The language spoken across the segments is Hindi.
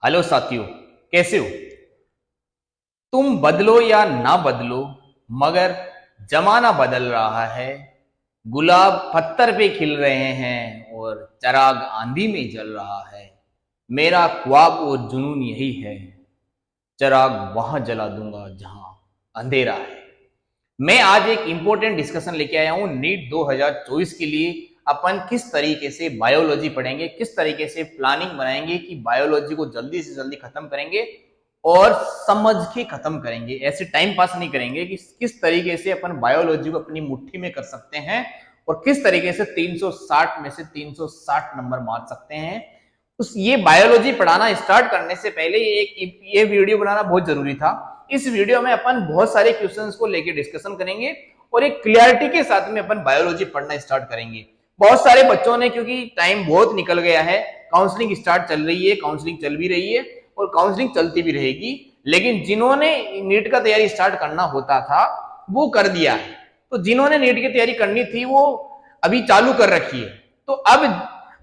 हेलो साथियों, कैसे हो? तुम बदलो या ना बदलो, मगर जमाना बदल रहा है। गुलाब पत्थर पे खिल रहे हैं और चराग आंधी में जल रहा है। मेरा ख्वाब और जुनून यही है, चराग वहां जला दूंगा जहां अंधेरा है। मैं आज एक इंपॉर्टेंट डिस्कशन लेके आया हूं नीट 2024 के लिए। अपन किस तरीके से बायोलॉजी पढ़ेंगे, किस तरीके से प्लानिंग बनाएंगे कि बायोलॉजी को जल्दी से जल्दी खत्म करेंगे और समझ के खत्म करेंगे। ऐसे टाइम पास नहीं करेंगे कि किस तरीके से अपन बायोलॉजी को अपनी मुट्ठी में कर सकते हैं और किस तरीके से 360 में से 360 नंबर मार सकते हैं। उस ये बायोलॉजी पढ़ाना स्टार्ट करने से पहले ये वीडियो बनाना बहुत जरूरी था। इस वीडियो में अपन बहुत सारे क्वेश्चंस को लेकर डिस्कशन करेंगे और एक क्लियरिटी के साथ में अपन बायोलॉजी पढ़ना स्टार्ट करेंगे। बहुत सारे बच्चों ने, क्योंकि टाइम बहुत निकल गया है, काउंसलिंग स्टार्ट चल रही है, काउंसलिंग चल भी रही है और काउंसलिंग चलती भी रहेगी, लेकिन जिन्होंने नीट का तैयारी स्टार्ट करना होता था वो कर दिया है। तो जिन्होंने नीट की तैयारी करनी थी वो अभी चालू कर रखी है। तो अब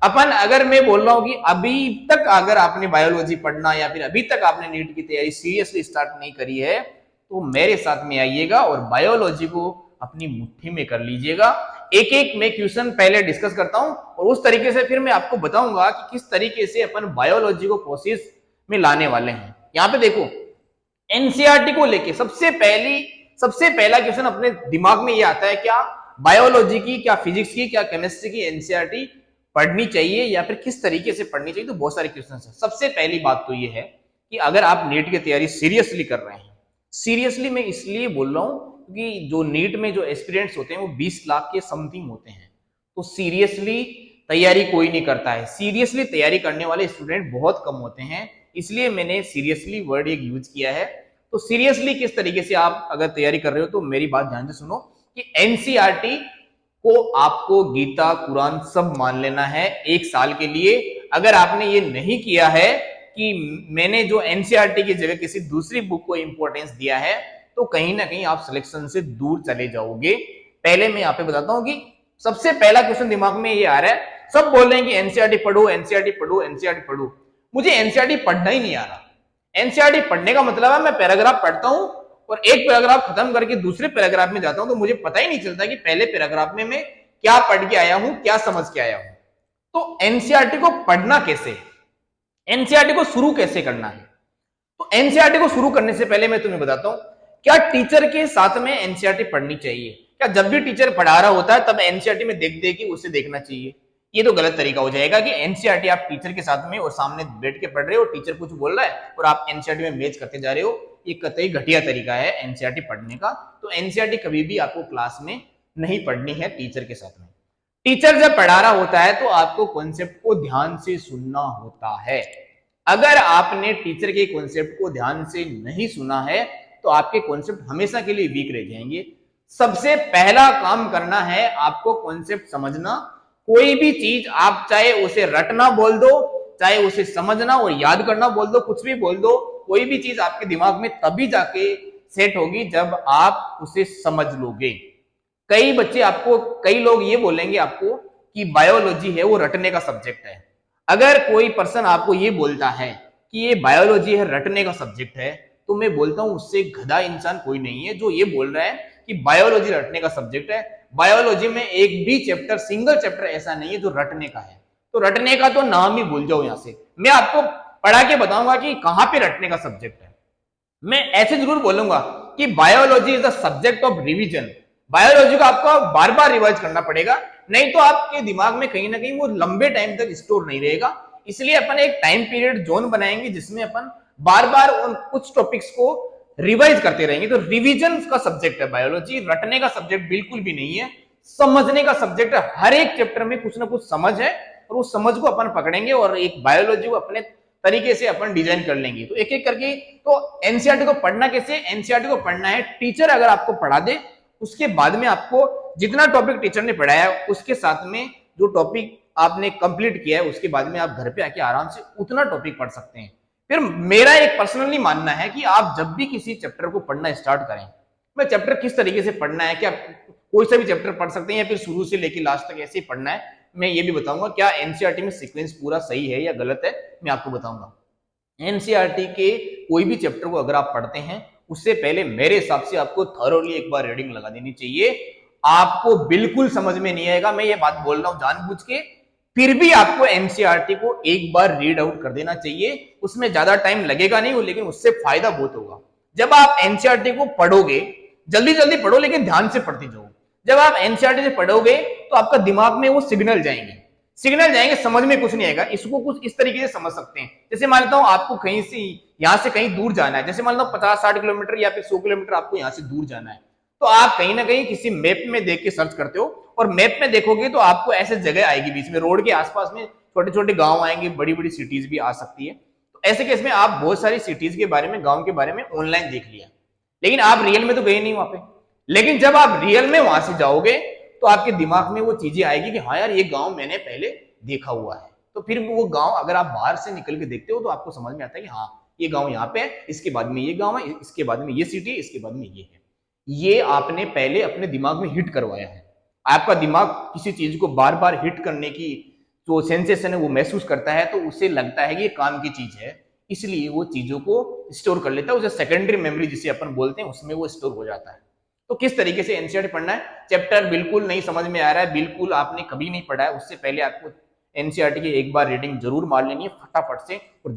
अपन, अगर मैं बोल रहा हूं कि अभी तक अगर आपने बायोलॉजी पढ़ना या फिर अभी तक आपने नीट की तैयारी सीरियसली स्टार्ट नहीं करी है तो मेरे साथ में आइएगा और बायोलॉजी को अपनी मुट्ठी में कर लीजिएगा। एक एक मैं क्वेश्चन पहले डिस्कस करता हूं और उस तरीके से फिर मैं आपको बताऊंगा कि किस तरीके से अपन बायोलॉजी को प्रोसेस में लाने वाले हैं। यहां पे देखो, एनसीईआरटी को लेके सबसे पहला क्वेश्चन अपने दिमाग में ये आता है, क्या बायोलॉजी की, क्या फिजिक्स की, क्या केमिस्ट्री की एनसीईआरटी पढ़नी चाहिए या फिर किस तरीके से पढ़नी चाहिए? तो बहुत सारे क्वेश्चन हैं। सबसे पहली बात तो ये है कि अगर आप नीट की तैयारी सीरियसली कर रहे हैं, सीरियसली मैं इसलिए बोल रहा हूं क्योंकि जो नीट में जो एस्पिरेंट्स होते हैं वो 20 लाख के समथिंग होते हैं। तो सीरियसली तैयारी कोई नहीं करता है, सीरियसली तैयारी करने वाले स्टूडेंट बहुत कम होते हैं, इसलिए मैंने सीरियसली वर्ड एक यूज किया है। तो सीरियसली किस तरीके से आप अगर तैयारी कर रहे हो तो मेरी बात ध्यान से सुनो कि एनसीईआरटी को आपको गीता कुरान सब मान लेना है एक साल के लिए। अगर आपने ये नहीं किया है कि मैंने जो एनसीईआरटी की जगह किसी दूसरी बुक को इंपॉर्टेंस दिया है तो कहीं ना कहीं आप सिलेक्शन से दूर चले जाओगे। पहले मैं यहाँ पे बताता हूँ कि सबसे पहला क्वेश्चन दिमाग में ये आ रहा है, सब बोल रहे हैं कि एनसीईआरटी पढ़ो, एनसीईआरटी पढ़ो, एनसीईआरटी पढ़ो। मुझे एनसीईआरटी पढ़ना ही नहीं आ रहा। एनसीईआरटी पढ़ने का मतलब है मैं पैराग्राफ पढ़ता हूं और एक पैराग्राफ खत्म करके दूसरे पैराग्राफ में जाता हूं तो मुझे पता ही नहीं चलता कि पहले पैराग्राफ में मैं क्या पढ़ के आया हूं, क्या समझ के आया हूं। तो एनसीईआरटी को पढ़ना कैसे, एनसीईआरटी को शुरू कैसे करना है? तो एनसीईआरटी को शुरू करने से पहले मैं तुम्हें बताता हूं, क्या टीचर के साथ में एनसीईआरटी पढ़नी चाहिए? क्या जब भी टीचर पढ़ा रहा होता है तब एनसीईआरटी में देख दे कि उसे देखना चाहिए? ये तो गलत तरीका हो जाएगा कि एनसीईआरटी आप टीचर के साथ में और सामने बैठ के पढ़ रहे हो, टीचर कुछ बोल रहा है और आप एनसीईआरटी में मैच करते जा रहे हो। ये कतई घटिया तरीका है एनसीईआरटी पढ़ने का। तो एनसीईआरटी कभी भी आपको क्लास में नहीं पढ़नी है टीचर के साथ में। टीचर जब पढ़ा रहा होता है तो आपको कॉन्सेप्ट को ध्यान से सुनना होता है। अगर आपने टीचर के कॉन्सेप्ट को ध्यान से नहीं सुना है तो आपके कॉन्सेप्ट हमेशा के लिए वीक रह जाएंगे। सबसे पहला काम करना है आपको कॉन्सेप्ट समझना। कोई भी चीज आप चाहे उसे रटना बोल दो, चाहे उसे समझना और याद करना बोल दो, कुछ भी बोल दो, कोई भी चीज आपके दिमाग में तभी जाके सेट होगी जब आप उसे समझ लोगे। कई बच्चे आपको, कई लोग ये बोलेंगे आपको कि बायोलॉजी है वो रटने का सब्जेक्ट है। अगर कोई पर्सन आपको ये बोलता है कि ये बायोलॉजी है रटने का सब्जेक्ट है तो मैं बोलता हूं उससे गधा इंसान कोई नहीं है जो ये बोल रहा है कि बायोलॉजी रटने का सब्जेक्ट है। बायोलॉजी में एक भी चैप्टर, सिंगल चैप्टर ऐसा नहीं है जो रटने का है। तो रटने का तो नाम ही भूल जाओ। यहां से मैं आपको पढ़ा के बताऊंगा कि कहां पे रटने का सब्जेक्ट है। मैं ऐसे जरूर बोलूंगा कि biology is the subject of revision. Biology को आपको बार बार रिवाइज करना पड़ेगा, नहीं तो आपके दिमाग में कहीं ना कहीं वो लंबे टाइम तक स्टोर नहीं रहेगा। इसलिए अपन एक टाइम पीरियड जोन बनाएंगे जिसमें अपन बार बार उन कुछ टॉपिक्स को रिवाइज करते रहेंगे। तो रिवीजन का सब्जेक्ट है बायोलॉजी, रटने का सब्जेक्ट बिल्कुल भी नहीं है, समझने का सब्जेक्ट है। हर एक चैप्टर में कुछ ना कुछ समझ है और उस समझ को अपन पकड़ेंगे और एक बायोलॉजी को अपने तरीके से अपन डिजाइन कर लेंगे। तो एक एक करके, तो एनसीईआरटी को पढ़ना कैसे? एनसीईआरटी को पढ़ना है, टीचर अगर आपको पढ़ा दे उसके बाद में आपको जितना टॉपिक टीचर ने पढ़ाया उसके साथ में जो टॉपिक आपने कंप्लीट किया है उसके बाद में आप घर पे आके आराम से उतना टॉपिक पढ़ सकते हैं। फिर मेरा एक पर्सनली मानना है कि आप जब भी किसी चैप्टर को पढ़ना स्टार्ट करें, मैं चैप्टर किस तरीके से पढ़ना है, क्या कोई सा भी चैप्टर पढ़ सकते हैं या फिर शुरू से लेकर लास्ट तक ऐसे ही पढ़ना है, मैं ये भी बताऊंगा। क्या एनसीईआरटी में सीक्वेंस पूरा सही है या गलत है, मैं आपको बताऊंगा। एनसीईआरटी के कोई भी चैप्टर को अगर आप पढ़ते हैं उससे पहले मेरे हिसाब से आपको थॉरोली एक बार रीडिंग लगा देनी चाहिए। आपको बिल्कुल समझ में नहीं आएगा, मैं ये बात बोल रहा हूं जानबूझ के, फिर भी आपको एनसीईआरटी को एक बार रीड आउट कर देना चाहिए। उसमें ज्यादा टाइम लगेगा नहीं, लेकिन उससे फायदा बहुत होगा। जब आप एनसीईआरटी को पढ़ोगे, जल्दी जल्दी पढ़ो लेकिन ध्यान से पढ़ते जाओ। जब आप एनसीईआरटी से पढ़ोगे तो आपका दिमाग में वो सिग्नल जाएंगे, समझ में कुछ नहीं आएगा। इसको कुछ इस तरीके से समझ सकते हैं, जैसे मान लेता हूं आपको कहीं से यहां से कहीं दूर जाना है, जैसे मान लो 50-60 किलोमीटर या फिर 100 किलोमीटर आपको यहां से दूर जाना है, तो आप कहीं ना कहीं किसी मैप में देख के सर्च करते हो, और मैप में देखोगे तो आपको ऐसे जगह आएगी, बीच में रोड के आसपास में छोटे छोटे गांव आएंगे, बड़ी बड़ी सिटीज भी आ सकती है। तो ऐसे केस में आप बहुत सारी सिटीज के बारे में, गांव के बारे में ऑनलाइन देख लिया, लेकिन आप रियल में तो गए नहीं वहां पे। लेकिन जब आप रियल में वहां से जाओगे तो आपके दिमाग में वो चीजें आएगी कि हाँ यार ये गांव मैंने पहले देखा हुआ है। तो फिर वो गांव अगर आप बाहर से निकल के देखते हो तो आपको समझ में आता है कि हाँ ये गांव यहाँ पे है, इसके बाद में ये गांव है, इसके बाद में ये सिटी है, इसके बाद में ये है। ये आपने पहले अपने दिमाग में हिट करवाया है। आपका दिमाग किसी चीज को बार बार हिट करने की जो सेंसेशन है वो महसूस करता है, तो उसे लगता है कि ये काम की चीज है, इसलिए वो चीजों को स्टोर कर लेता है। उसे सेकेंडरी मेमोरी जिसे अपन बोलते हैं उसमें वो स्टोर हो जाता है। तो किस तरीके से एनसीईआरटी पढ़ना है, चैप्टर बिल्कुल नहीं समझ में आ रहा है, बिल्कुल आपने कभी नहीं पढ़ा है, उससे पहले आपको एनसीईआरटी की एक बार रीडिंग जरूर मार लेनी है फटाफट से और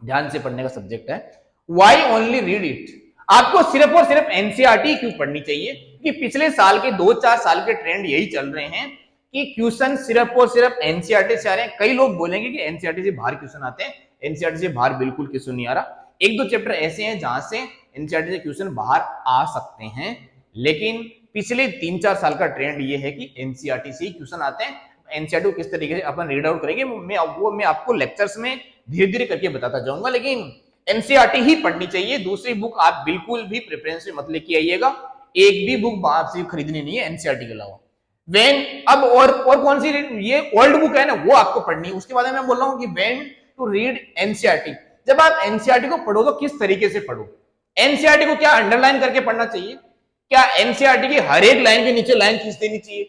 ध्यान से पढ़ने का सब्जेक्ट है। वाई ओनली रीड इट, आपको सिर्फ और सिर्फ एनसीईआरटी क्यों पढ़नी चाहिए? कि पिछले साल के 2-4 साल के ट्रेंड यही चल रहे हैं कि क्वेश्चन सिर्फ और सिर्फ एनसीईआरटी से आ रहे हैं। कई लोग बोलेंगे कि एनसीईआरटी से बाहर क्वेश्चन आते हैं, एनसीईआरटी से बाहर बिल्कुल क्वेश्चन नहीं आ रहा। एक दो चैप्टर ऐसे हैं जहां से एनसीईआरटी से क्वेश्चन बाहर आ सकते हैं, लेकिन पिछले 3-4 साल का ट्रेंड ये है कि एनसीईआरटी से ही क्वेश्चन आते हैं। एनसीईआरटी को किस तरीके से अपन रीड आउट करेंगे मैं आपको लेक्चर्स में धीरे धीरे करके बताता जाऊंगा, लेकिन एनसीईआरटी ही पढ़नी चाहिए। दूसरी बुक आप बिल्कुल भी प्रेफरेंस में मत लेके आइएगा, एक भी बुक बाहर से खरीदनी नहीं है एनसीईआरटी के अलावा। वेन अब और कौन सी ये ओल्ड बुक है ना वो आपको पढ़नी है। उसके बाद मैं बोल रहा हूँ कि वेन टू रीड एनसीईआरटी, जब आप एनसीईआरटी को पढ़ो तो किस तरीके से पढ़ो। एनसीईआरटी को क्या अंडरलाइन करके पढ़ना चाहिए? क्या एनसीईआरटी की हर एक लाइन के नीचे लाइन खींच देनी चाहिए?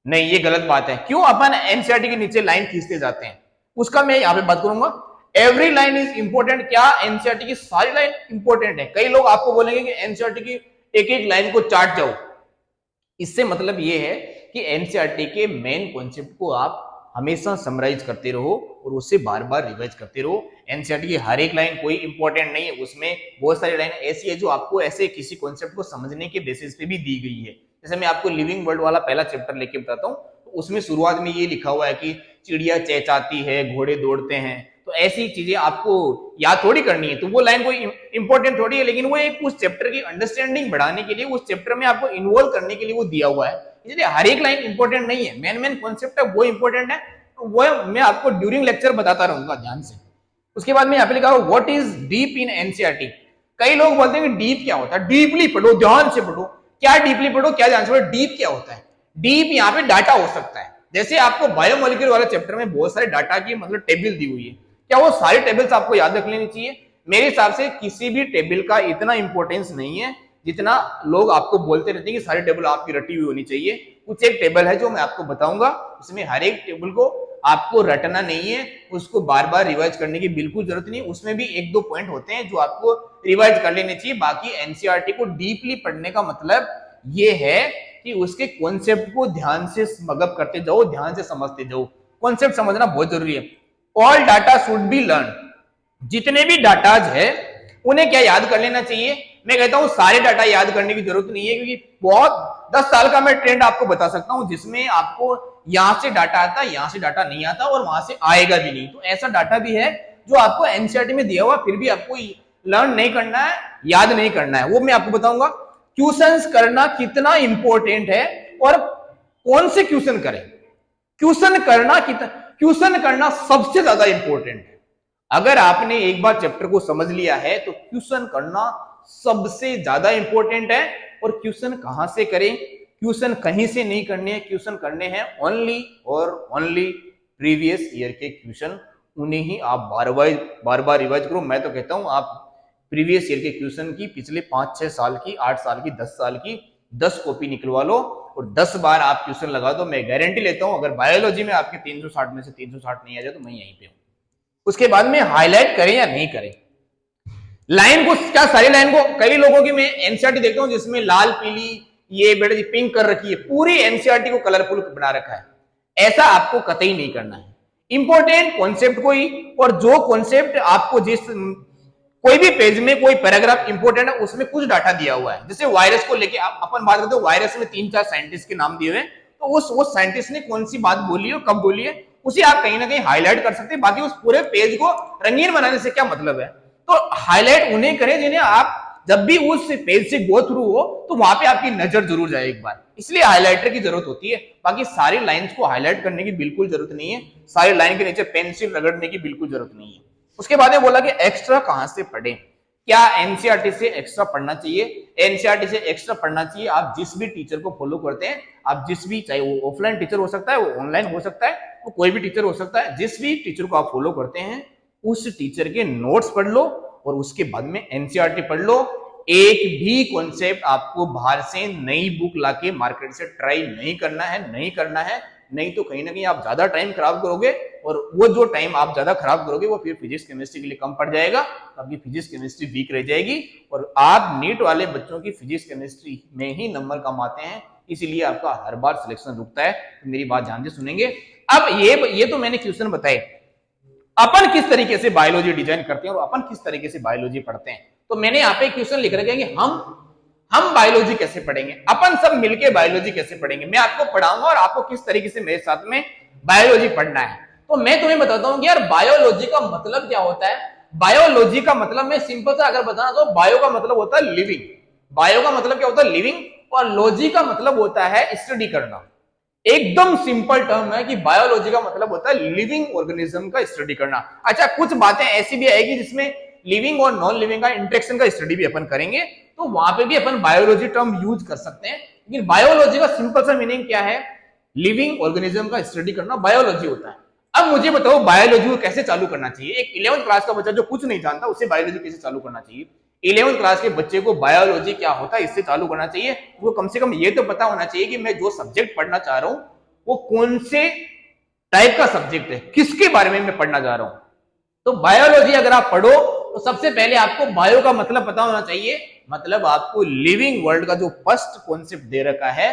नहीं, ये गलत बात है। क्यों अपन एनसीईआरटी के नीचे लाइन खींचते जाते हैं, उसका मैं यहाँ पे बात करूंगा। एवरी लाइन इज इंपॉर्टेंट, क्या एनसीईआरटी की सारी लाइन इंपॉर्टेंट है? कई लोग आपको बोलेंगे कि एनसीईआरटी की एक एक लाइन को चाट जाओ। इससे मतलब ये है कि एनसीईआरटी के मेन कॉन्सेप्ट को आप हमेशा समराइज करते रहो और उससे बार बार रिवाइज करते रहो। एनसीईआरटी की हर एक लाइन कोई इंपॉर्टेंट नहीं है, उसमें बहुत सारी लाइन ऐसी है जो आपको ऐसे किसी कॉन्सेप्ट को समझने के बेसिस पे भी दी गई है। जैसे मैं आपको लिविंग वर्ल्ड वाला पहला चैप्टर लेके बताता हूँ, तो उसमें शुरुआत में ये लिखा हुआ है कि चिड़िया चहचहाती है, घोड़े दौड़ते हैं। तो ऐसी चीजें आपको याद थोड़ी करनी है, तो वो लाइन कोई इंपॉर्टेंट थोड़ी है, लेकिन वो एक उस चैप्टर की अंडरस्टैंडिंग बढ़ाने के लिए, उस चैप्टर में आपको इन्वॉल्व करने के लिए वो दिया हुआ है। इसलिए हर एक लाइन इंपॉर्टेंट नहीं है, मेन कॉन्सेप्ट है वो इंपॉर्टेंट है, तो वो मैं आपको ड्यूरिंग लेक्चर बताता रहूंगा ध्यान से। उसके बाद में यहाँ पे लिखा हुआ what is deep in NCERT. कई लोग बोलते हैं कि डीप क्या होता है, डीपली पढ़ो, ध्यान से पढ़ो। क्या डीपली पढ़ो, क्या ध्यान से पढ़ो? डीप क्या होता है? डीप यहाँ पे डाटा हो सकता है। जैसे आपको बायोमोलिक्यूल वाले चैप्टर में बहुत सारे डाटा की मतलब टेबल दी हुई है, क्या वो सारी टेबल्स आपको याद रख लेनी चाहिए? मेरे हिसाब से किसी भी टेबल का इतना इंपॉर्टेंस नहीं है जितना लोग आपको बोलते रहते हैं कि सारी टेबल आपकी रटी हुई होनी चाहिए। कुछ एक टेबल है जो मैं आपको बताऊंगा, उसमें हर एक टेबल को आपको रटना नहीं है, उसको बार बार रिवाइज करने की बिल्कुल जरूरत नहीं। उसमें भी एक दो पॉइंट होते हैं जो आपको रिवाइज कर लेने चाहिए। बाकी एनसीईआरटी को डीपली पढ़ने का मतलब ये है कि उसके कॉन्सेप्ट को ध्यान से मगअप करते जाओ, ध्यान से समझते जाओ। कॉन्सेप्ट समझना बहुत जरूरी है। All data should be learn, जितने भी डाटाज है उन्हें क्या याद कर लेना चाहिए? मैं कहता हूं सारे डाटा याद करने की जरूरत नहीं है, क्योंकि बहुत 10 साल का मैं ट्रेंड आपको बता सकता हूं जिसमें आपको यहां से डाटा आता, यहां से डाटा नहीं आता और वहां से आएगा भी नहीं। तो ऐसा डाटा भी है जो आपको एनसीईआरटी में दिया हुआ, फिर भी आपको लर्न नहीं करना है, याद नहीं करना है, वो मैं आपको बताऊंगा। क्वेश्चंस करना कितना इंपॉर्टेंट है और कौन से क्वेश्चन करें। क्वेश्चन करना सबसे ज्यादा इंपॉर्टेंट है। अगर आपने एक बार चैप्टर को समझ लिया है तो क्वेश्चन करना सबसे ज्यादा इंपॉर्टेंट है। और क्वेश्चन कहां से करें? क्वेश्चन कहीं से नहीं करने हैं, क्वेश्चन करने हैं ओनली और ओनली प्रीवियस ईयर के क्वेश्चन। उन्हें ही आप बार बार रिवाइज करो। मैं तो कहता हूं आप प्रीवियस ईयर के क्वेश्चन की पिछले 5-6 साल की, 8 साल की, 10 साल की 10 कॉपी निकलवा लो और 10 बार आप क्वेश्चन लगा दो। मैं गारंटी लेता हूं अगर बायोलॉजी में आपके 360 में से 360 नहीं आ जाए तो मैं यहीं पे हूं। उसके बाद में हाईलाइट करें या नहीं करें। लाइन को क्या, सारी लाइन को, कई लोगों की मैं एनसीईआरटी देखता हूं जिसमें लाल पीली ये बेटा जी पिंक कर रखी है, पूरी एनसीईआरटी को कलरफुल बना रखा है। ऐसा आपको कतई नहीं करना है। इंपॉर्टेंट कॉन्सेप्ट कोई, और जो कॉन्सेप्ट आपको जिस कोई भी पेज में कोई पैराग्राफ इंपॉर्टेंट है उसमें कुछ डाटा दिया हुआ है। जैसे वायरस को लेके अपन बात करते हो, वायरस में 3-4 साइंटिस्ट के नाम दिए हुए, तो उस साइंटिस्ट ने कौन सी बात बोली है और कब बोली है उसे आप कहीं ना कहीं हाईलाइट कर सकते हैं। बाकी उस पूरे पेज को रंगीन बनाने से क्या मतलब है। तो हाईलाइट उन्हें करें जिन्हें आप जब भी उस पेज से गो थ्रू हो तो वहां पे आपकी नजर जरूर जाए एक बार, इसलिए हाईलाइटर की जरूरत होती है। बाकी सारी लाइंस को हाईलाइट करने की बिल्कुल जरूरत नहीं है, सारी लाइन के नीचे पेंसिल रगड़ने की बिल्कुल जरूरत नहीं है। उसके बाद में बोला कि एक्स्ट्रा कहां से पढ़ें, क्या एनसीईआरटी से एक्स्ट्रा पढ़ना चाहिए। एनसीईआरटी से एक्स्ट्रा पढ़ना चाहिए आप जिस भी टीचर को फॉलो करते हैं, आप जिस भी, चाहे वो ऑफलाइन टीचर हो सकता है, वो ऑनलाइन हो सकता है, वो कोई भी टीचर हो सकता है, जिस भी टीचर को आप फॉलो करते हैं उस टीचर के नोट्स पढ़ लो और उसके बाद में एनसीईआरटी पढ़ लो। एक भी कॉन्सेप्ट आपको बाहर से नई बुक लाके मार्केट से ट्राई नहीं करना है, नहीं तो कहीं ना कहीं आप ज्यादा टाइम खराब करोगे और वो जो टाइम आप ज्यादा खराब करोगे वो फिर फिजिक्स केमिस्ट्री के लिए कम पड़ जाएगा, आपकी फिजिक्स केमिस्ट्री वीक रह जाएगी और आप नीट वाले बच्चों की फिजिक्स केमिस्ट्री में ही नंबर कम आते हैं, इसीलिए आपका हर बार सिलेक्शन रुकता है। तो मेरी बात ध्यान से सुनेंगे। अब ये तो मैंने क्वेश्चन बताए, अपन किस तरीके से बायोलॉजी डिजाइन करते हैं और अपन किस तरीके से बायोलॉजी पढ़ते हैं। तो मैंने यहाँ पे क्वेश्चन लिख रखे हैं कि हम बायोलॉजी कैसे पढ़ेंगे, अपन सब मिलके बायोलॉजी कैसे पढ़ेंगे। मैं आपको पढ़ाऊंगा और आपको किस तरीके से मेरे साथ में बायोलॉजी पढ़ना है। तो मैं तुम्हें बताता हूं कि यार बायोलॉजी का मतलब क्या होता है। बायोलॉजी का मतलब मैं सिंपल सा अगर बताना तो बायो का मतलब होता है लिविंग, बायो का मतलब क्या होता है लिविंग, और लॉजी का मतलब होता है स्टडी करना। एकदम सिंपल टर्म है कि बायोलॉजी का मतलब होता है लिविंग ऑर्गेनिज्म का स्टडी करना। अच्छा, कुछ बातें ऐसी भी आएगी जिसमें लिविंग और नॉन लिविंग का इंटरेक्शन का स्टडी भी अपन करेंगे, तो वहां पे भी अपन बायोलॉजी टर्म यूज कर सकते हैं। लेकिन बायोलॉजी का सिंपल सा मीनिंग क्या है, लिविंग ऑर्गेनिज्म का स्टडी करना बायोलॉजी होता है। अब मुझे बताओ बायोलॉजी को कैसे चालू करना चाहिए। एक 11th क्लास का बच्चा जो कुछ नहीं जानता उसे बायोलॉजी कैसे चालू करना चाहिए। 11th क्लास के बच्चे को बायोलॉजी क्या होता है इससे चालू करना चाहिए। वो कम से कम ये तो पता होना चाहिए कि मैं जो सब्जेक्ट पढ़ना चाह रहा हूं वो कौन से टाइप का सब्जेक्ट है, किसके बारे में मैं पढ़ना चाह रहा हूं। तो बायोलॉजी अगर आप पढ़ो तो सबसे पहले आपको बायो का मतलब पता होना चाहिए, मतलब आपको लिविंग वर्ल्ड का जो फर्स्ट कॉन्सेप्ट दे रखा है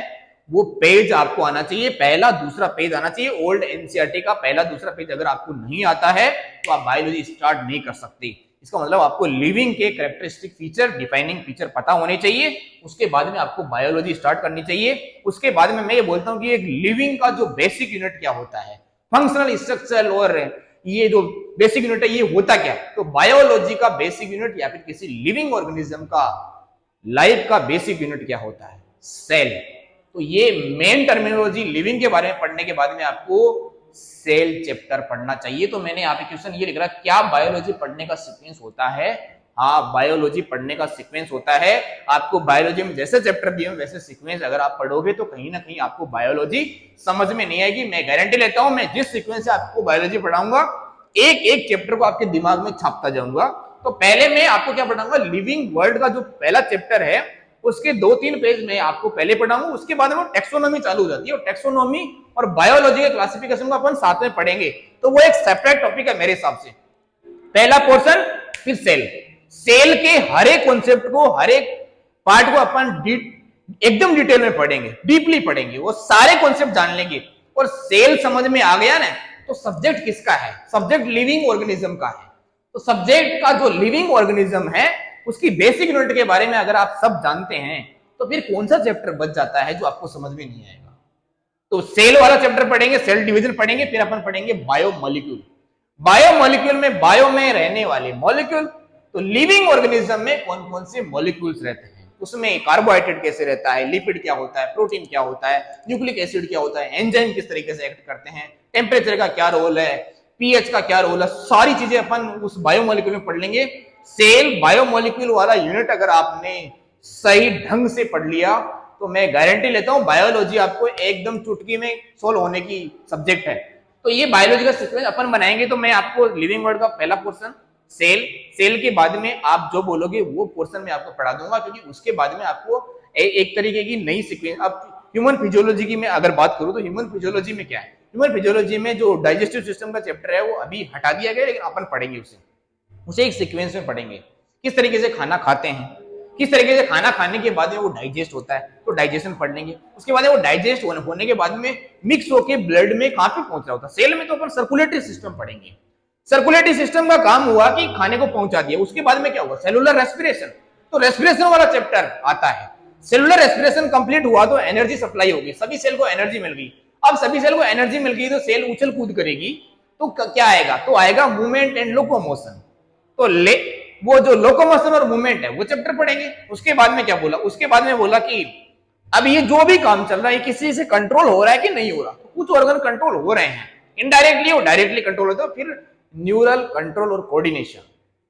वो पेज आपको आना चाहिए, पहला दूसरा पेज आना चाहिए। ओल्ड एनसीईआरटी का पहला दूसरा पेज अगर आपको नहीं आता है तो आप बायोलॉजी स्टार्ट नहीं कर सकते। इसका मतलब आपको लिविंग के कैरेक्टरिस्टिक फीचर, डिफाइनिंग फीचर पता होने चाहिए, उसके बाद में आपको बायोलॉजी स्टार्ट करनी चाहिए। उसके बाद में मैं ये बोलता हूं कि एक लिविंग का जो बेसिक यूनिट क्या होता है, फंक्शनल स्ट्रक्चर और ये जो बेसिक यूनिट है ये होता क्या। तो बायोलॉजी का बेसिक यूनिट या फिर किसी लिविंग ऑर्गेनिज्म का लाइफ का बेसिक यूनिट क्या होता है, सेल। तो ये मेन टर्मिनोलॉजी लिविंग के बारे में पढ़ने के बाद में आपको सेल चैप्टर पढ़ना चाहिए। तो मैंने यहाँ पे क्वेश्चन ये लिख रहा है, क्या बायोलॉजी पढ़ने का सीक्वेंस होता है। हाँ, बायोलॉजी पढ़ने का सीक्वेंस होता है। आपको बायोलॉजी में जैसे चैप्टर दिए वैसे सीक्वेंस अगर आप पढ़ोगे तो कहीं ना कहीं आपको बायोलॉजी समझ में नहीं आएगी। मैं गारंटी लेता हूं, मैं जिस सीक्वेंस से आपको बायोलॉजी पढ़ाऊंगा एक एक चैप्टर को आपके दिमाग में छापता जाऊंगा। तो पहले मैं आपको क्या पढ़ाऊंगा, लिविंग वर्ल्ड का जो पहला चैप्टर है उसके 2-3 पेज में आपको पहले पढ़ाऊंगा। उसके बाद में टेक्सोनॉमी चालू हो जाती है और टेक्सोनॉमी और बायोलॉजी के क्लासिफिकेशन को अपन साथ में पढ़ेंगे। तो वो एक सेपरेट टॉपिक है मेरे हिसाब से। पहला पोर्शन, फिर सेल। सेल के हर एक कॉन्सेप्ट को, हर एक पार्ट को अपन एकदम डिटेल में पढ़ेंगे, डीपली पढ़ेंगे, वो सारे कॉन्सेप्ट जान लेंगे। और सेल समझ में आ गया ना तो सब्जेक्ट किसका है, सब्जेक्ट लिविंग ऑर्गेनिज्म का है। तो सब्जेक्ट का जो लिविंग ऑर्गेनिज्म है उसकी बेसिक यूनिट के बारे में अगर आप सब जानते हैं तो फिर कौन सा चैप्टर बच जाता है जो आपको समझ में नहीं आएगा। तो सेल वाला चैप्टर पढ़ेंगे, सेल डिवीजन पढ़ेंगे, फिर अपन पढ़ेंगे बायोमोलिक्यूल। बायोमोलिक्यूल में बायो में रहने वाले मॉलिक्यूल, तो लिविंग ऑर्गेनिज्म में कौन कौन से मॉलिक्यूल्स रहते हैं, उसमें कार्बोहाइड्रेट कैसे रहता है, लिपिड क्या होता है, प्रोटीन क्या होता है, न्यूक्लिक एसिड क्या होता है, एंजाइम किस तरीके से एक्ट करते हैं, टेम्परेचर का क्या रोल है, पीएच का क्या रोल है, सारी चीजें अपन उस बायोमोलिक्यूल में पढ़ लेंगे। सेल बायोमोलिक्यूल वाला यूनिट अगर आपने सही ढंग से पढ़ लिया तो मैं गारंटी लेता हूं बायोलॉजी आपको एकदम चुटकी में सोल्व होने की सब्जेक्ट है। तो ये बायोलॉजी का सीक्वेंस अपन बनाएंगे। तो मैं आपको लिविंग वर्ल्ड का पहला पोर्शन सेल, सेल के बाद में आप जो बोलोगे वो पोर्शन में आपको पढ़ा दूंगा, क्योंकि उसके बाद में आपको एक तरीके की नई सीक्वेंस। अब ह्यूमन फिजियोलॉजी की मैं अगर बात करूं तो ह्यूमन फिजियोलॉजी में क्या है, ह्यूमन फिजियोलॉजी में जो डाइजेस्टिव सिस्टम का चैप्टर है वो अभी हटा दिया गया, लेकिन अपन पढ़ेंगे उसे एक सीक्वेंस में पढ़ेंगे। किस तरीके से खाना खाते हैं, किस तरीके से खाना खाने के बाद में वो डाइजेस्ट होता है, तो डाइजेशन पढ़ लेंगे। उसके बाद वो डाइजेस्ट होने के बाद में मिक्स होकर ब्लड में कहां पे पहुंच रहा होता है, सेल में, तो अपन सर्कुलेटरी सिस्टम पढ़ेंगे। सर्कुलेटरी सिस्टम का काम हुआ कि खाने को पहुंचा दिया। उसके बाद में क्या हुआ, सेलुलर रेस्पिरेशन, तो रेस्पिरेशन वाला चैप्टर आता है। सेलुलर रेस्पिरेशन कंप्लीट हुआ तो एनर्जी सप्लाई होगी, सभी सेल को एनर्जी मिल गई। अब सभी सेल को एनर्जी मिल गई तो सेल उछल कूद करेगी, तो क्या आएगा, तो आएगा मूवमेंट एंड लोकोमोशन। तो वो जो लोकोमोशन और मूवमेंट है वो चैप्टर पढ़ेंगे। उसके बाद में क्या बोला, उसके बाद में बोला कि अब ये जो भी काम चल रहा है किसी से कंट्रोल हो रहा है कि नहीं हो रहा, तो कुछ ऑर्गन कंट्रोल हो रहे हैं इनडायरेक्टली और डायरेक्टली कंट्रोल होता है। फिर न्यूरल कंट्रोल और कोऑर्डिनेशन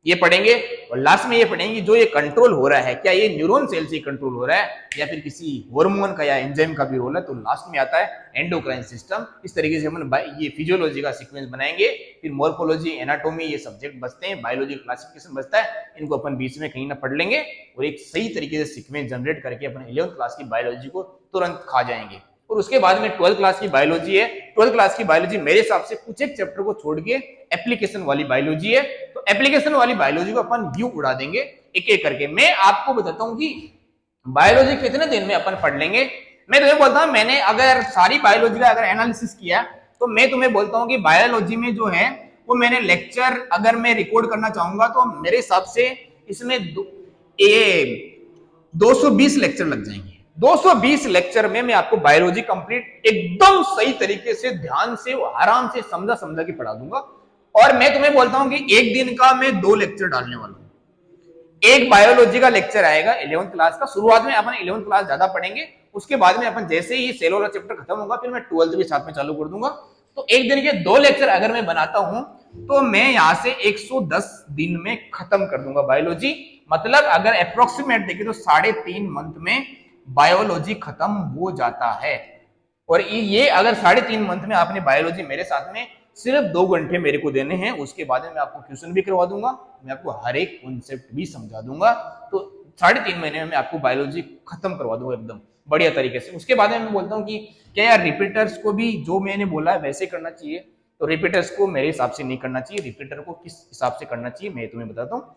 ये पढ़ेंगे, और लास्ट में ये पढ़ेंगे जो ये कंट्रोल हो रहा है क्या ये न्यूरॉन सेल से कंट्रोल हो रहा है या फिर किसी हार्मोन का या एंजाइम का भी रोल है। तो लास्ट में आता है एंडोक्राइन सिस्टम। इस तरीके से हम ये फिजियोलॉजी का सीक्वेंस बनाएंगे। फिर मॉर्फोलॉजी, एनाटॉमी ये सब्जेक्ट बचते हैं, बायोलॉजी क्लासिफिकेशन बचता है, इनको अपन बीच में कहीं ना पढ़ लेंगे और एक सही तरीके से सीक्वेंस जनरेट करके अपन 11th क्लास की बायोलॉजी को तुरंत खा जाएंगे। और उसके बाद में 12th क्लास की बायोलॉजी है। 12th क्लास की बायोलॉजी मेरे हिसाब से कुछ एक चैप्टर को छोड़ के एप्लीकेशन वाली बायोलॉजी है, तो एप्लीकेशन वाली बायोलॉजी को अपन व्यू उड़ा देंगे एक एक करके। मैं आपको बताता हूं कि बायोलॉजी कितने दिन में अपन पढ़ लेंगे। मैं तुम्हें बोलता हूं, मैंने अगर सारी बायोलॉजी का अगर एनालिसिस किया तो मैं तुम्हें बोलता हूं कि बायोलॉजी में जो है वो मैंने लेक्चर अगर मैं रिकॉर्ड करना चाहूंगा तो मेरे हिसाब से इसमें 220 लेक्चर लग जाएंगे। 220 लेक्चर में मैं आपको बायोलॉजी कंप्लीट एकदम सही तरीके से ध्यान से आराम से समझा के पढ़ा दूंगा। और मैं तुम्हें बोलता हूं कि एक दिन का मैं 2 लेक्चर डालने वाला हूं। एक बायोलॉजी का लेक्चर आएगा 11th क्लास का, शुरुआत में अपन 11th क्लास ज्यादा पढ़ेंगे, उसके बाद में अपन जैसे ही सेल वाला चैप्टर खत्म होगा फिर मैं 12th भी साथ में चालू कर दूंगा। तो एक दिन के 2 लेक्चर अगर मैं बनाता हूं तो मैं यहां से 110 दिन में खत्म कर दूंगा बायोलॉजी। मतलब अगर अप्रोक्सीमेट देखें तो 3.5 मंथ में बायोलॉजी खत्म हो जाता है। और ये अगर 3.5 मंथ में आपने बायोलॉजी मेरे साथ में सिर्फ 2 घंटे मेरे को देने हैं, उसके बाद में मैं आपको क्वेश्चन भी करवा दूंगा, मैं आपको हर एक कॉन्सेप्ट भी समझा दूंगा। तो 3.5 महीने में मैं आपको बायोलॉजी खत्म करवा दूंगा एकदम बढ़िया तरीके से। उसके बाद में मैं बोलता हूँ कि क्या यार रिपीटर्स को भी जो मैंने बोला है वैसे करना चाहिए, तो रिपीटर्स को मेरे हिसाब से नहीं करना चाहिए। रिपीटर को किस हिसाब से करना चाहिए मैं तुम्हें बताता हूँ।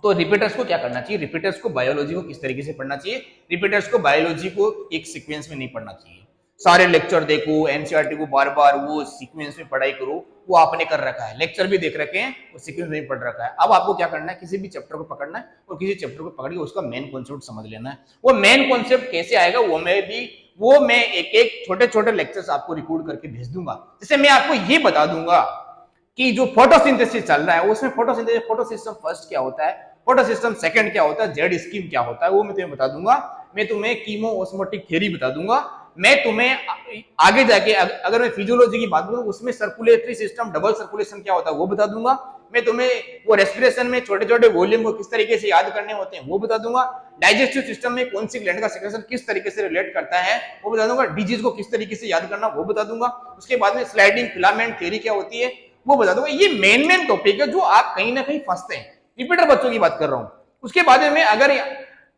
तो रिपीटर्स को क्या करना चाहिए, रिपीटर्स को बायोलॉजी को किस तरीके से पढ़ना चाहिए। रिपीटर्स को बायोलॉजी को एक सीक्वेंस में नहीं पढ़ना चाहिए, सारे लेक्चर देखो, एनसीईआरटी को बार बार वो सीक्वेंस में पढ़ाई करो, वो आपने कर रखा है, लेक्चर भी देख रखे हैं और सीक्वेंस में पढ़ रखा है। अब आपको क्या करना है, किसी भी चैप्टर को पकड़ना है और किसी चैप्टर को पकड़ के उसका मेन कॉन्सेप्ट समझ लेना है। वो मेन कॉन्सेप्ट कैसे आएगा वो मैं एक एक छोटे छोटे लेक्चर्स आपको रिकॉर्ड करके भेज दूंगा। जैसे मैं आपको ये बता दूंगा कि जो फोटोसिंथेसिस चल रहा है उसमें फोटोसिस्टम फर्स्ट क्या होता है, फोटोसिस्टम सेकंड क्या होता है, जेड स्कीम क्या होता है, वो मैं तुम्हें बता दूंगा। मैं तुम्हें कीमो ऑस्मोटिक थ्योरी बता दूंगा। मैं तुम्हें आगे जाके अगर मैं फिजियोलॉजी की बात करूं उसमें सर्कुलेटरी सिस्टम, डबल सर्कुलेशन क्या होता है वो बता दूंगा। मैं तुम्हें वो रेस्पिरेशन में छोटे छोटे वॉल्यूम को किस तरीके से याद करने होते हैं वो बता दूंगा। डाइजेस्टिव सिस्टम में कौन सी ग्लैंड का सेक्रेशन किस तरीके से रिलेट करता है वो बता दूंगा। डिजीज को किस तरीके से याद करना वो बता दूंगा। उसके बाद में स्लाइडिंग फिलामेंट थ्योरी क्या होती है वो बता दूंगा। ये मेन टॉपिक है जो आप कहीं ना कहीं फंसते हैं, रिपीटर बच्चों की बात कर रहा हूं। उसके बाद में अगर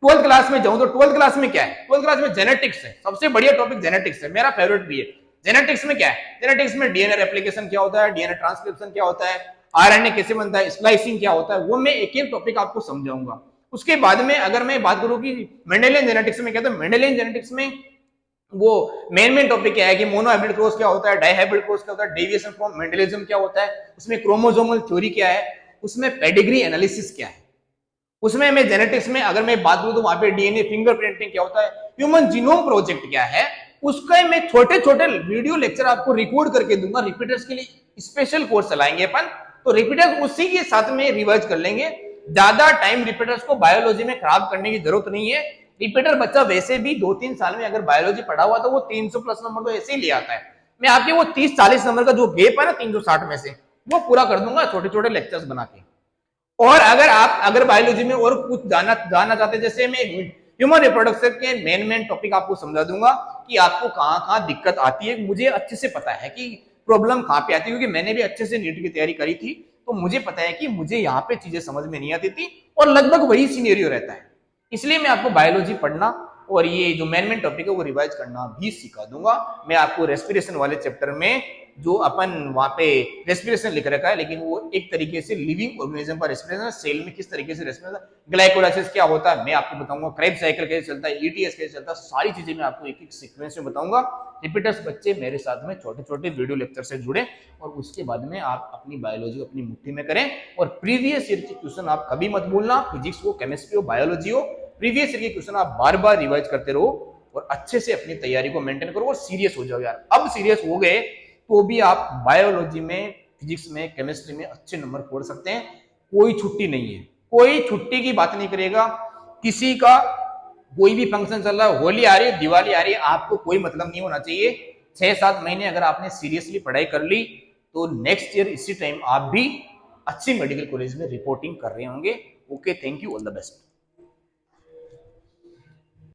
12th क्लास में जाऊं तो 12th क्लास में क्या है, 12th क्लास में जेनेटिक्स है, सबसे बढ़िया टॉपिक जेनेटिक्स है, मेरा फेवरेट भी है। जेनेटिक्स में क्या है, जेनेटिक्स में डीएनए रेप्लिकेशन क्या होता है, डीएनए ट्रांसक्रिप्शन क्या होता है, आरएनए कैसे बनता है, स्प्लाइसिंग क्या होता है, वो मैं एक एक टॉपिक आपको समझाऊंगा। उसके बाद में अगर मैं बात करूं कि मेंडेलियन जेनेटिक्स में क्या होता है, मेंडेलियन जेनेटिक्स में वो मेन टॉपिक क्या है कि मोनोहाइब्रिड क्रॉस क्या होता है, डाइहाइब्रिड क्रॉस क्या होता है, डेविएशन फ्रॉम मेंडेलिज्म क्या होता है, उसमें क्रोमोसोमल थ्योरी क्या है, उसमें पेडिग्री एनालिसिस क्या है। उसमें मैं जेनेटिक्स में अगर मैं बात करूं तो वहां पे डीएनए फिंगरप्रिंटिंग क्या होता है, ह्यूमन जीनोम प्रोजेक्ट क्या है, उसका मैं छोटे छोटे वीडियो लेक्चर आपको रिकॉर्ड करके दूंगा। रिपीटर्स के लिए स्पेशल कोर्स चलाएंगे अपन, तो रिपीटर्स उसी के साथ में रिवाइज कर लेंगे। ज्यादा टाइम रिपीटर्स को बायोलॉजी में खराब करने की जरूरत नहीं है। रिपीटर बच्चा वैसे भी 2-3 साल में अगर बायोलॉजी पढ़ा हुआ तो वो 300 प्लस नंबर तो ऐसे ही ले आता है। मैं आपके वो 30-40 नंबर का जो गेप है ना 360 में से वो पूरा कर दूंगा छोटे छोटे लेक्चर्स बना के। और अगर बायोलॉजी में और कुछ जानना चाहते हैं, जैसे मैं ह्यूमन रिप्रोडक्शन के मेन टॉपिक आपको समझा दूंगा कि आपको कहाँ कहाँ दिक्कत आती है। मुझे अच्छे से पता है कि प्रॉब्लम कहाँ पे आती है, क्योंकि मैंने भी अच्छे से नीट की तैयारी करी थी, तो मुझे पता है कि मुझे यहाँ पे चीजें समझ में नहीं आती थी और लगभग वही सिनेरियो रहता है। इसलिए मैं आपको बायोलॉजी पढ़ना और ये जो मेन टॉपिक है वो रिवाइज करना भी सिखा दूंगा। मैं आपको रेस्पिरेशन वाले चैप्टर में जो अपन वहां पे रेस्पिरेशन लिख रखा है, लेकिन वो एक तरीके से लिविंग ऑर्गेनिज्म का रेस्पिरेशन, सेल में किस तरीके से रेस्पिरेशन, ग्लाइकोलाइसिस क्या होता है मैं आपको बताऊंगा, क्रेब्स साइकिल कैसे चलता है, ईटीएस कैसे चलता है, सारी चीजें मैं आपको एक एक सीक्वेंस में बताऊंगा। रिपीटर्स बच्चे मेरे साथ में छोटे छोटे वीडियो लेक्चर से जुड़े और उसके बाद में आप अपनी बायोलॉजी अपनी मुट्ठी में करें। और प्रीवियस ईयर के क्वेश्चन आप कभी मत भूलना, फिजिक्स हो, केमिस्ट्री हो, बायोलॉजी हो, प्रीवियस ईयर के क्वेश्चन आप बार बार रिवाइज करते रहो और अच्छे से अपनी तैयारी को मेंटेन करो और सीरियस हो जाओ यार। अब सीरियस हो गए तो भी आप बायोलॉजी में, फिजिक्स में, केमिस्ट्री में अच्छे नंबर फोड़ सकते हैं। कोई छुट्टी नहीं है, कोई छुट्टी की बात नहीं करेगा। किसी का कोई भी फंक्शन चल रहा है, होली आ रही है, दिवाली आ रही है, आपको कोई मतलब नहीं होना चाहिए। 6-7 महीने अगर आपने सीरियसली पढ़ाई कर ली तो नेक्स्ट ईयर इसी टाइम आप भी अच्छी मेडिकल कॉलेज में रिपोर्टिंग कर रहे होंगे। Okay, thank you, all the best.